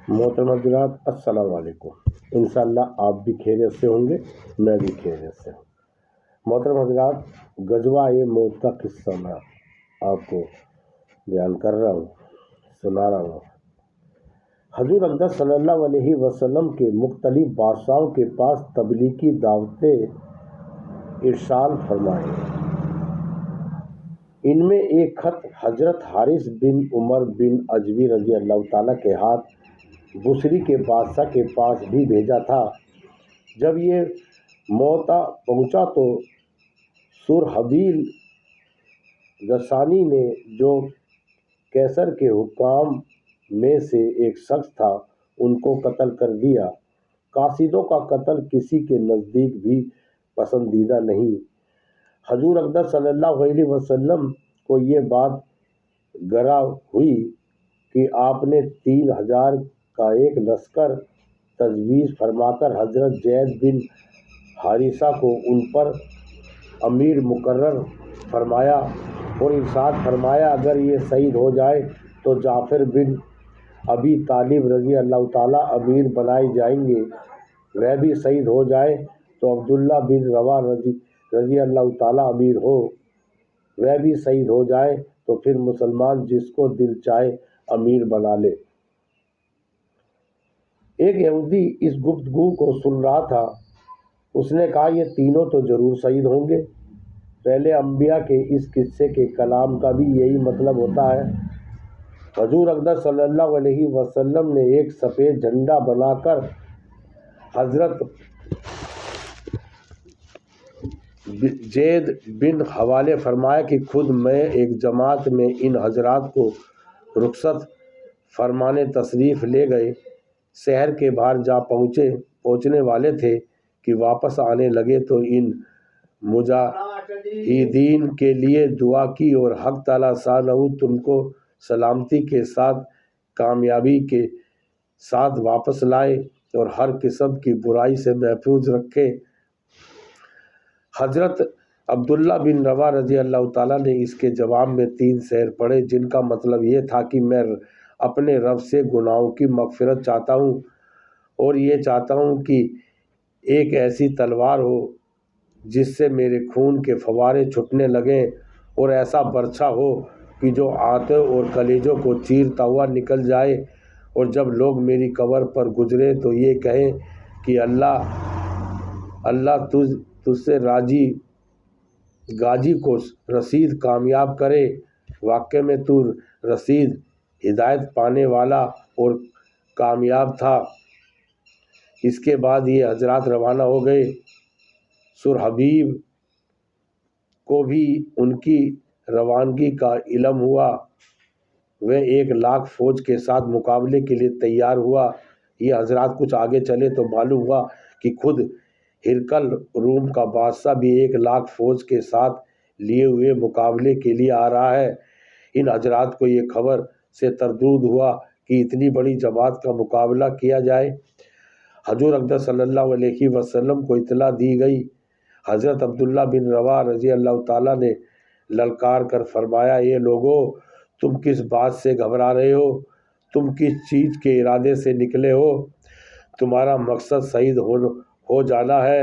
محترم حضرات السلام علیکم۔ انشاءاللہ آپ بھی خیریت سے ہوں گے، میں بھی خیریت سے ہوں۔ محترم حضرات، غزوہ موت کا قصہ میں آپ کو بیان کر رہا ہوں، سنا رہا ہوں۔ حضور اقدس صلی اللہ علیہ وسلم کے مختلف بادشاہوں کے پاس تبلیغی دعوتیں ارسال فرمائے۔ ان میں ایک خط حضرت حارث بن عمر بن عجوی رضی اللہ تعالیٰ کے ہاتھ بصری کے بادشاہ کے پاس بھی بھیجا تھا۔ جب یہ موتا پہنچا تو سرحبیل غسانی نے، جو کیسر کے حکام میں سے ایک شخص تھا، ان کو قتل کر دیا۔ قاصدوں کا قتل کسی کے نزدیک بھی پسندیدہ نہیں۔ حضور اقدس صلی اللہ علیہ وسلم کو یہ بات گراں ہوئی کہ آپ نے 3000 کا ایک لشکر تجویز فرما کر حضرت زید بن حارثہ کو ان پر امیر مقرر فرمایا اور ارشاد فرمایا، اگر یہ شہید ہو جائے تو جعفر بن ابی طالب رضی اللہ تعالیٰ امیر بنائے جائیں گے، وہ بھی شہید ہو جائے تو عبداللہ بن رواح رضی اللہ تعالیٰ امیر ہو، وہ بھی شہید ہو جائے تو پھر مسلمان جس کو دل چاہے امیر بنا لے۔ ایک یہودی اس گفتگو کو سن رہا تھا۔ اس نے کہا، یہ تینوں تو ضرور شہید ہوں گے۔ پہلے انبیاء کے اس قصے کے کلام کا بھی یہی مطلب ہوتا ہے۔ حضور اقدس صلی اللہ علیہ وسلم نے ایک سفید جھنڈا بنا کر حضرت زید بن حوالے فرمایا کہ خود میں ایک جماعت میں ان حضرات کو رخصت فرمانے تشریف لے گئے۔ شہر کے باہر جا پہنچنے والے تھے کہ واپس آنے لگے تو ان مجاہدین کے لیے دعا کی اور حق تعالیٰ شانہ تم کو سلامتی کے ساتھ کامیابی کے ساتھ واپس لائے اور ہر قسم کی برائی سے محفوظ رکھے۔ حضرت عبداللہ بن رواح رضی اللہ تعالیٰ نے اس کے جواب میں 3 شعر پڑھے، جن کا مطلب یہ تھا کہ میں اپنے رب سے گناہوں کی مغفرت چاہتا ہوں اور یہ چاہتا ہوں کہ ایک ایسی تلوار ہو جس سے میرے خون کے فوارے چھوٹنے لگیں اور ایسا برچھا ہو کہ جو آنتوں اور کلیجوں کو چیرتا ہوا نکل جائے، اور جب لوگ میری قبر پر گزرے تو یہ کہیں کہ اللہ تجھ سے راضی غازی کو رشید کامیاب کرے۔ واقعے میں تو رشید ہدایت پانے والا اور کامیاب تھا۔ اس کے بعد یہ حضرات روانہ ہو گئے۔ سرحبیل کو بھی ان کی روانگی کا علم ہوا۔ وہ 1,00,000 فوج کے ساتھ مقابلے کے لیے تیار ہوا۔ یہ حضرات کچھ آگے چلے تو معلوم ہوا کہ خود ہرقل روم کا بادشاہ بھی 1,00,000 فوج کے ساتھ لیے ہوئے مقابلے کے لیے آ رہا ہے۔ ان حضرات کو یہ خبر سے تردد ہوا کہ اتنی بڑی جماعت کا مقابلہ کیا جائے۔ حضور اقدس صلی اللہ علیہ وسلم کو اطلاع دی گئی۔ حضرت عبداللہ بن رواح رضی اللہ تعالیٰ نے للکار کر فرمایا، اے لوگو، تم کس بات سے گھبرا رہے ہو؟ تم کس چیز کے ارادے سے نکلے ہو؟ تمہارا مقصد شہید ہو جانا ہے۔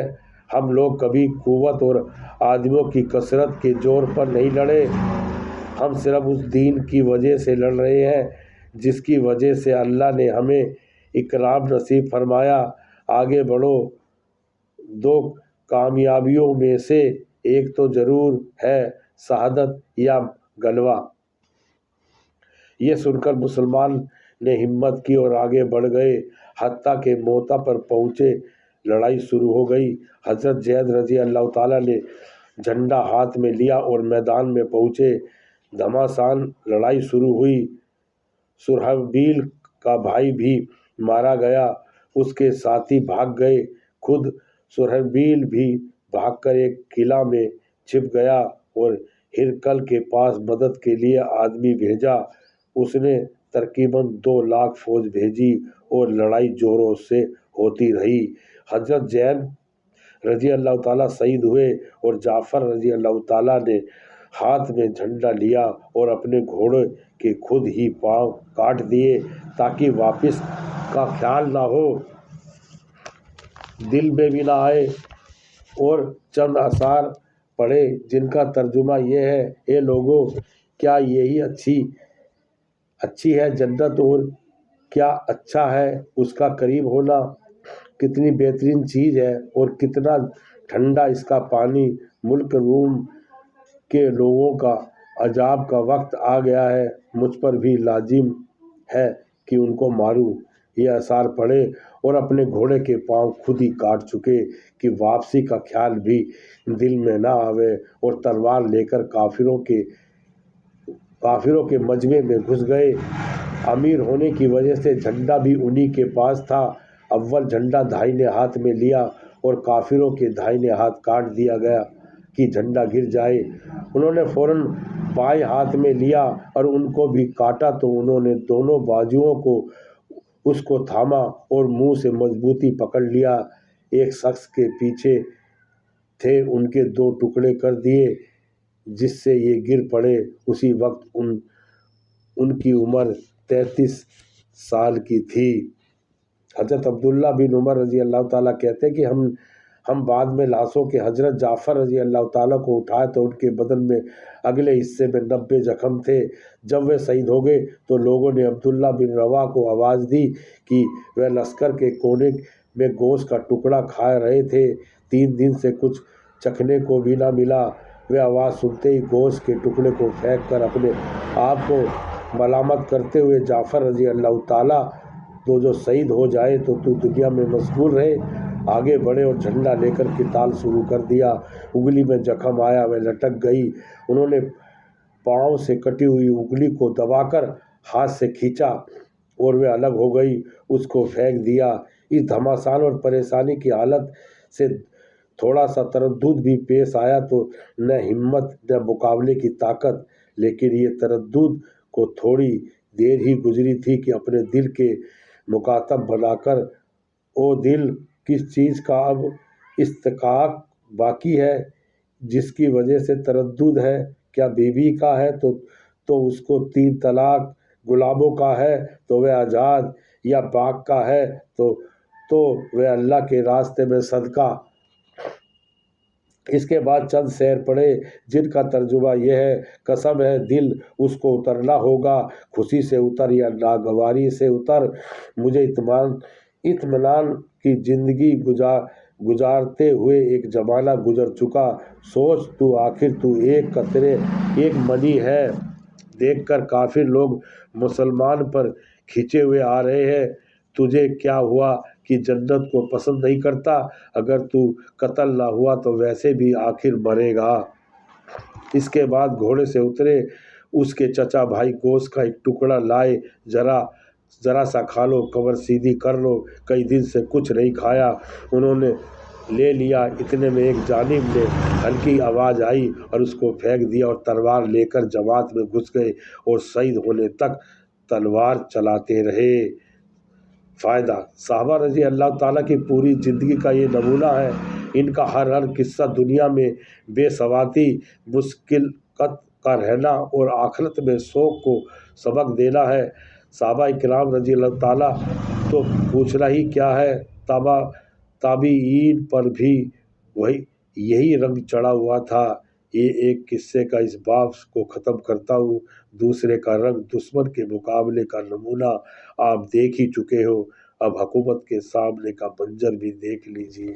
ہم لوگ کبھی قوت اور آدمیوں کی کثرت کے زور پر نہیں لڑے، ہم صرف اس دین کی وجہ سے لڑ رہے ہیں جس کی وجہ سے اللہ نے ہمیں اکرام نصیب فرمایا۔ آگے بڑھو، 2 کامیابیوں میں سے ایک تو ضرور ہے، شہادت یا غلبہ۔ یہ سن کر مسلمان نے ہمت کی اور آگے بڑھ گئے، حتیٰ کہ موتا پر پہنچے لڑائی شروع ہو گئی۔ حضرت زید رضی اللہ تعالیٰ نے جھنڈا ہاتھ میں لیا اور میدان میں پہنچے۔ گھمسان لڑائی شروع ہوئی۔ سرحبیل کا بھائی بھی مارا گیا، اس کے ساتھی بھاگ گئے۔ خود سرحبیل بھی بھاگ کر ایک قلعہ میں چھپ گیا اور ہرقل کے پاس مدد کے لیے آدمی بھیجا۔ اس نے تقریباً 2,00,000 فوج بھیجی اور لڑائی زوروں سے ہوتی رہی۔ حضرت زید رضی اللہ تعالیٰ شہید ہوئے اور جعفر رضی اللہ تعالیٰ نے ہاتھ میں جھنڈا لیا اور اپنے گھوڑے کے خود ہی پاؤں کاٹ دیے تاکہ واپس کا خیال نہ ہو، دل میں بھی نہ آئے، اور چند اشعار پڑھے جن کا ترجمہ یہ ہے: اے لوگو، کیا یہی اچھی ہے جنت، اور کیا اچھا ہے اس کا قریب ہونا، کتنی بہترین چیز ہے اور کتنا ٹھنڈا اس کا پانی، ملک روم کے لوگوں کا عذاب کا وقت آ گیا ہے، مجھ پر بھی لازم ہے کہ ان کو ماروں۔ یہ اشعار پڑھے اور اپنے گھوڑے کے پاؤں خود ہی کاٹ چکے کہ واپسی کا خیال بھی دل میں نہ آوے، اور تلوار لے کر کافروں کے مجمع میں گھس گئے۔ امیر ہونے کی وجہ سے جھنڈا بھی انہی کے پاس تھا۔ اول جھنڈا داہنے ہاتھ میں لیا اور کافروں کے داہنے ہاتھ کاٹ دیا گیا کہ جھنڈا گر جائے۔ انہوں نے فوراً بائیں ہاتھ میں لیا اور ان کو بھی کاٹا تو انہوں نے دونوں بازوؤں کو اس کو تھاما اور منہ سے مضبوطی پکڑ لیا۔ ایک شخص کے پیچھے تھے ان کے دو ٹکڑے کر دیے جس سے یہ گر پڑے۔ اسی وقت ان کی عمر 33 سال کی تھی۔ حضرت عبداللہ بن عمر رضی اللہ تعالیٰ کہتے ہیں کہ ہم بعد میں لاشوں کے حضرت جعفر رضی اللہ تعالیٰ کو اٹھائے تو ان کے بدن میں اگلے حصے میں 90 زخم تھے۔ جب وہ شہید ہو گئے تو لوگوں نے عبداللہ بن رواحہ کو آواز دی کہ وہ لشکر کے کونے میں گوشت کا ٹکڑا کھا رہے تھے، 3 دن سے کچھ چکھنے کو بھی نہ ملا۔ وہ آواز سنتے ہی گوشت کے ٹکڑے کو پھینک کر اپنے آپ کو ملامت کرتے ہوئے: جعفر رضی اللہ تعالیٰ، تو جو شہید ہو جائے تو دنیا میں مشغول رہے، آگے بڑھے اور جھنڈا لے کر قتال شروع کر دیا۔ انگلی میں زخم آیا، وہ لٹک گئی۔ انہوں نے پاؤں سے کٹی ہوئی انگلی کو دبا کر ہاتھ سے کھینچا اور وہ الگ ہو گئی، اس کو پھینک دیا۔ اس گھمسان اور پریشانی کی حالت سے تھوڑا سا تردد بھی پیش آیا تو نہ ہمت نہ مقابلے کی طاقت، لیکن یہ تردد کو تھوڑی دیر ہی گزری تھی کہ اپنے دل کے مکاتب بنا کر: او دل، کس چیز کا اب استحقاق باقی ہے جس کی وجہ سے تردد ہے؟ کیا بیوی کا ہے تو اس کو 3 طلاق، غلاموں کا ہے تو وہ آزاد، یا باغ کا ہے تو وہ اللہ کے راستے میں صدقہ۔ اس کے بعد چند شعر پڑھے جن کا ترجمہ یہ ہے: قسم ہے دل، اس کو اترنا ہوگا، خوشی سے اتر یا ناگواری سے اتر، مجھے اطمینان کی زندگی گزارتے ہوئے ایک زمانہ گزر چکا، سوچ تو آخر تو ایک قطرے ایک منی ہے، دیکھ کر کافر لوگ مسلمان پر کھینچے ہوئے آ رہے ہیں، تجھے کیا ہوا کہ جنت کو پسند نہیں کرتا؟ اگر تو قتل نہ ہوا تو ویسے بھی آخر مرے گا۔ اس کے بعد گھوڑے سے اترے اس کے چچا بھائی گوشت کا ایک ٹکڑا لائے: ذرا سا کھا لو، کمر سیدھی کر لو، کئی دن سے کچھ نہیں کھایا۔ انہوں نے لے لیا۔ اتنے میں ایک جانب سے ہلکی آواز آئی اور اس کو پھینک دیا اور تلوار لے کر جماعت میں گھس گئے اور شہید ہونے تک تلوار چلاتے رہے۔ فائدہ: صحابہ رضی اللہ تعالیٰ کی پوری زندگی کا یہ نمونہ ہے۔ ان کا ہر قصہ دنیا میں بے ثباتی، مشقت کا رہنا اور آخرت میں شوق کو سبق دینا ہے۔ صحابہ کرام رضی اللہ تعالیٰ تو پوچھنا ہی کیا ہے، تابعین پر بھی یہی رنگ چڑھا ہوا تھا۔ یہ ایک قصے کا اس باب کو ختم کرتا ہوں۔ دوسرے کا رنگ دشمن کے مقابلے کا نمونہ آپ دیکھ ہی چکے ہو، اب حکومت کے سامنے کا منظر بھی دیکھ لیجیے۔